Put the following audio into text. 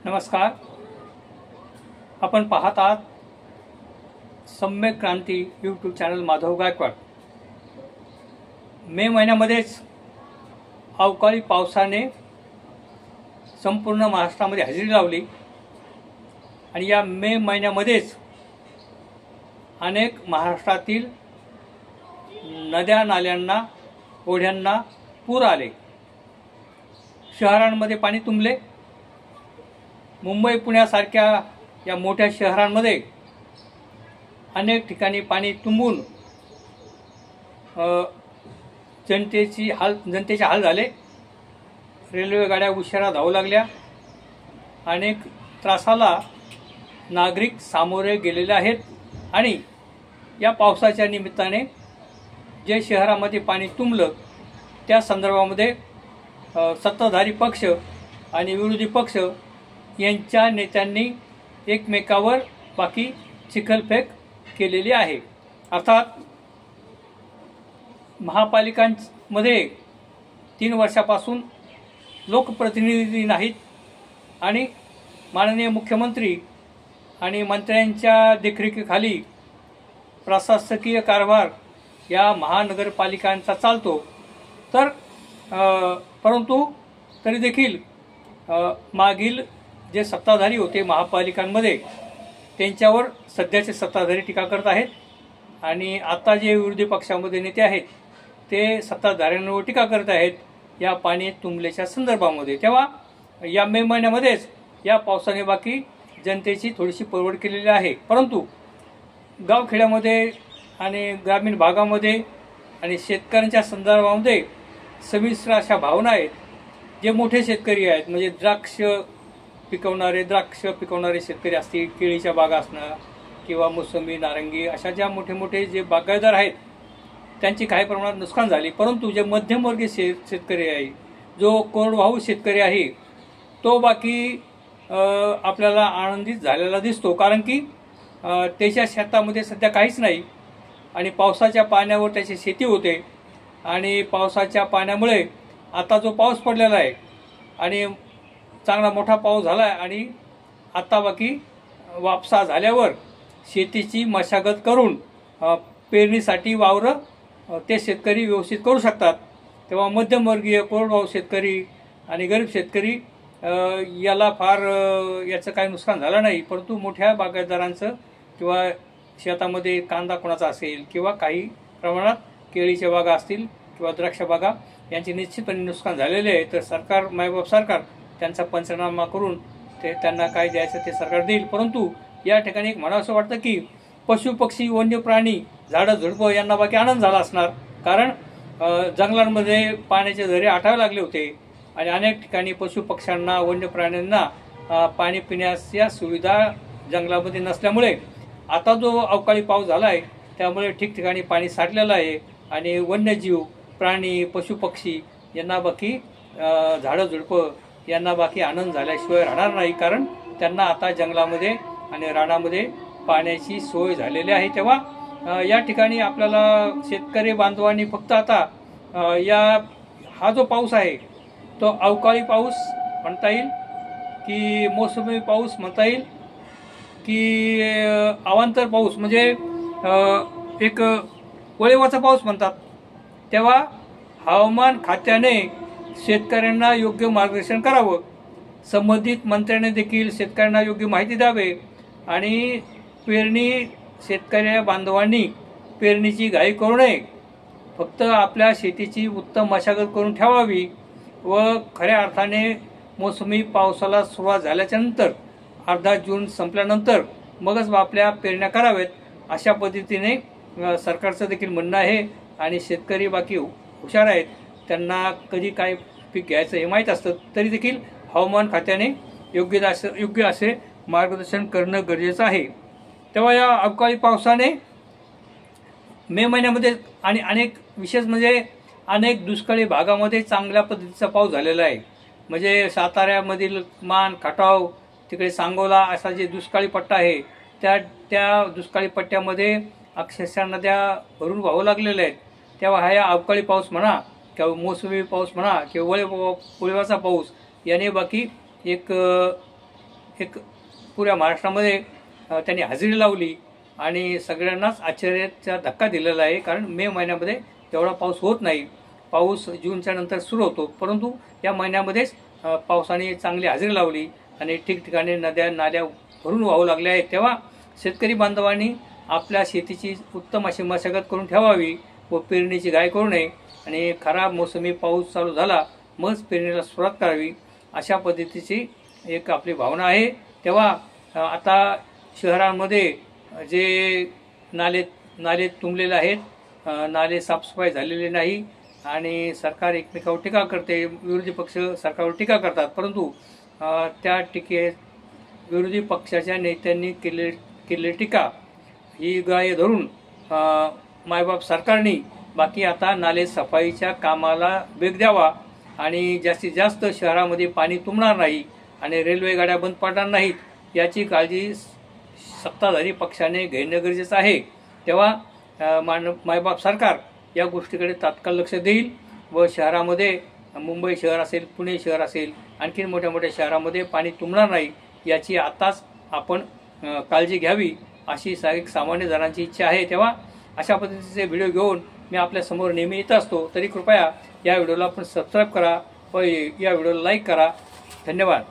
नमस्कार. आपण पाहत आहात सम्यक क्रांती यूट्यूब चॅनल माधव गायकवाड. मे महिन्यामध्येच अवकाळी पावसाने संपूर्ण महाराष्ट्रामध्ये हजेरी लावली आणि या मे महिन्यामध्येच अनेक महाराष्ट्रातील नद्या नाल्यांना ओढ्यांना पूर आले. शहरांमध्ये पाणी तुंबले. मुंबई पुण्यासारख्या या मोठ्या शहरांमध्ये अनेक ठिकाणी पाणी तुंबून जनतेचे हाल झाले. रेल्वे गाड्या उशिरा धावू लागल्या. अनेक त्रासाला नागरिक सामोरे गेलेले आहेत आणि या पावसाच्या निमित्ताने जे शहरामध्ये पाणी तुंबलं त्या संदर्भामध्ये सत्ताधारी पक्ष आणि विरोधी पक्ष यांच्या नेत्यांनी एकमेकावर बाकी चिखलफेक केलेली आहे. अर्थात महापालिकांमध्ये 3 वर्षापासून लोकप्रतिनिधी नाहीत आणि माननीय मुख्यमंत्री आणि मंत्र्यांच्या देखरेखीखाली प्रशासकीय कारभार या महानगरपालिकांचा चालतो. तर परंतु तरी देखील मागील जे सत्ताधारी होते महापालिकांमध्ये त्यांच्यावर सध्याचे सत्ताधारी टीका करत आहेत आणि आता जे विरोधी पक्षामध्ये नेते आहेत ते सत्ताधाऱ्यांवर टीका करत आहेत या पाणी तुंबल्याच्या संदर्भामध्ये. तेव्हा या मे महिन्यामध्येच या पावसाने बाकी जनतेची थोडीशी परवड केलेली आहे. परंतु गावखेड्यामध्ये आणि ग्रामीण भागामध्ये आणि शेतकऱ्यांच्या संदर्भामध्ये संमिश्र अशा भावना आहेत. जे मोठे शेतकरी आहेत म्हणजे द्राक्ष पिकवणारे शेतकरी असतील, केळीच्या बागा असणं किंवा मोसंबी नारंगी अशा ज्या मोठे जे बागायतदार आहेत त्यांची काही प्रमाणात नुकसान झाली. परंतु जे मध्यमवर्गीय शेतकरी आहे, जो कोरडवाहू शेतकरी आहे तो बाकी आपल्याला आनंदित झालेला दिसतो. कारण की त्याच्या शेतामध्ये सध्या काहीच नाही आणि पावसाच्या पाण्यावर त्याची शेती होते आणि पावसाच्या पाण्यामुळे आता जो पाऊस पडलेला आहे आणि चांगला मोठा पाऊस झाला आहे आणि आता बाकी वापसा झाल्यावर शेतीची मशागत करून पेरणीसाठी वावरं ते शेतकरी व्यवस्थित करू शकतात. तेव्हा मध्यमवर्गीय कोरडवाहू शेतकरी आणि गरीब शेतकरी याला फार याचं काही नुकसान झालं नाही. परंतु मोठ्या बागायतदारांचं किंवा शेतामध्ये कांदा कोणाचा असेल किंवा काही प्रमाणात केळीच्या बागा असतील किंवा द्राक्ष बागा यांचे निश्चितपणे नुकसान झालेले आहे. तर सरकार मायबाप सरकार त्यांचा पंचनामा करून ते त्यांना काय द्यायचं ते सरकार देईल. परंतु या ठिकाणी एक म्हणावंसं वाटतं की पशु पक्षी वन्य प्राणी झाडं झुडपं यांना बाकी आनंद झाला असणार. कारण जंगलांमध्ये पाण्याचे झरे आटावे लागले होते आणि अनेक ठिकाणी पशु पक्ष्यांना वन्य प्राण्यांना पाणी पिण्याच्या सुविधा जंगलामध्ये नसल्यामुळे आता जो अवकाळी पाऊस झाला आहे त्यामुळे ठिकठिकाणी पाणी साठलेलं आहे आणि वन्यजीव प्राणी पशु पक्षी यांना बाकी झाडं झुडपं यांना बाकी आनंद झाल्याशिवाय राहणार नाही. कारण त्यांना आता जंगलामध्ये आणि रानामध्ये पाण्याची सोय झालेली आहे. तेव्हा या ठिकाणी आपल्याला शेतकरी बांधवांनी फक्त आता हा जो पाऊस आहे तो अवकाळी पाऊस म्हणता येईल की मोसमी पाऊस म्हणता येईल की अवांतर पाऊस म्हणजे एक वळेवाचा पाऊस म्हणतात. तेव्हा हवामान खात्याने शेतकऱ्यांना योग्य मार्गदर्शन करावं. संबंधित मंत्र्याने देखील शेतकऱ्यांना योग्य माहिती द्यावे आणि पेरणी शेतकरी बांधवांनी पेरणीची घाई करू नये. फक्त आपल्या शेतीची उत्तम मशागत करून ठेवावी व खऱ्या अर्थाने मोसमी पावसाला सुरुवात झाल्याच्या नंतर अर्धा जून संपल्यानंतर मगच आपल्या पेरण्या कराव्यात अशा पद्धतीने सरकारचं देखील म्हणणं आहे. आणि शेतकरी बाकी हुशार आहेत, त्यांना कधी काय पीक घ्यायचं हे माहीत असतं. तरी देखील हवामान खात्याने योग्य असे मार्गदर्शन करणं गरजेचं आहे. तेव्हा या अवकाळी पावसाने मे महिन्यामध्ये आणि अनेक विशेष म्हणजे अनेक दुष्काळी भागामध्ये चांगल्या पद्धतीचा पाऊस झालेला आहे. म्हणजे साताऱ्यामधील मान खटाव तिकडे सांगोला असा जे दुष्काळी पट्टा आहे त्या दुष्काळी पट्ट्यामध्ये अक्षरशः नद्या भरून वाहू लागलेल्या आहेत. तेव्हा हा या अवकाळी पाऊस म्हणा किंवा मोसमी पाऊस म्हणा किंवा वळेवाचा पाऊस याने बाकी एक एक पुऱ्या महाराष्ट्रामध्ये त्यांनी हजेरी लावली आणि सगळ्यांनाच आश्चर्याचा धक्का दिलेला आहे. कारण मे महिन्यामध्ये एवढा पाऊस होत नाही. पाऊस जूनच्या नंतर सुरू होतो, परंतु या महिन्यामध्येच पावसाने चांगली हजेरी लावली आणि ठिकठिकाणी नद्या नाल्या भरून वाहू लागल्या आहेत. तेव्हा शेतकरी बांधवांनी आपल्या शेतीची उत्तम अशी मशागत करून ठेवावी व पेरणीची घाई करू नये आणि खराब मोसमी पाऊस चालू झाला मगच पेरणीला सुरुवात करावी, अशा पद्धतीची एक आपली भावना आहे. तेव्हा आता शहरांमध्ये जे नाले तुंबलेले आहेत, नाले साफसफाई झालेले नाही आणि सरकार एकमेकावर टीका करते, विरोधी पक्ष सरकारवर टीका करतात, परंतु त्या विरोधी पक्षाच्या नेत्यांनी केलेली टीका ही ग्राह्य धरून मायबाप सरकारने बाकी आता नाले सफाईच्या कामाला वेग द्यावा आणि जास्तीत जास्त शहरामध्ये पाणी तुंबणार नाही आणि रेल्वे गाड्या बंद पडणार नाहीत याची काळजी सत्ताधारी पक्षाने घेणं गरजेचं आहे. तेव्हा मायबाप सरकार या गोष्टीकडे तात्काळ लक्ष देईल व शहरामध्ये मुंबई शहर असेल, पुणे शहर असेल, आणखी मोठ्या मोठ्या शहरामध्ये पाणी तुंबणार नाही याची आताच आपण काळजी घ्यावी अशी सामान्य जणांची इच्छा आहे. तेव्हा अशा पद्धतीचे व्हिडिओ घेऊन मी आपल्यासमोर नेहमी येत असतो. तरी कृपया या व्हिडिओला आपण सबस्क्राईब करा व या व्हिडिओला लाईक करा. धन्यवाद.